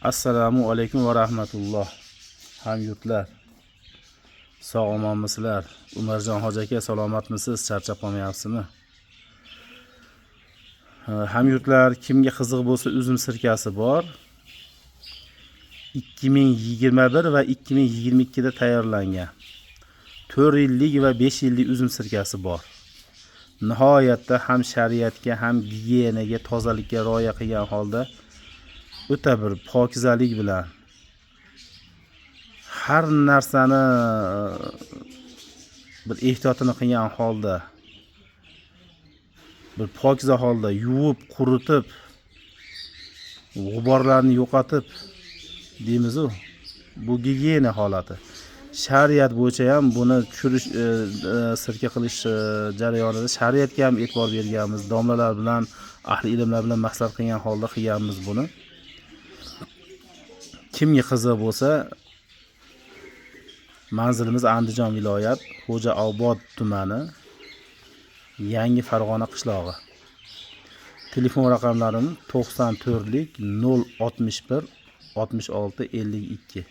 Assalomu alaykum va rahmatulloh. Hamyurtlar, sog' omonmisizlar? Umarjon hoji aka, salomatmisiz? Charchab qolmayapsizmi? Hamyurtlar, kimga qiziq bo'lsa, uzum sirkasi bor. 2021 va 2022 da tayyorlangan 4 yillik va 5 yillik uzum sirkasi bor. Nihoyatda ham shariatga, ham gigiyenaga, tozalikka rioya qilgan holda o'ta bir pokizalik bilan har narsani bir ehtiyotini qilgan holda, bir pokiza holda yuvib, quritib, g'uborlarni yo'qotib deymiz-ku. Bu gigiyena holati. Shariat bo'yicha ham buni tushirish, sirka qilish jarayonida shariatga ham e'tibor berganmiz. Domlalar bilan, ahli ilmlar bilan maslahat qilgan holda qilganmiz buni. Kimga qiziq bo'lsa, manzilimiz Andijon viloyat, Xo'jaobod tumani, Yangi Farg'ona qishlog'i. Telefon raqamlarim 94lik 061 66 52.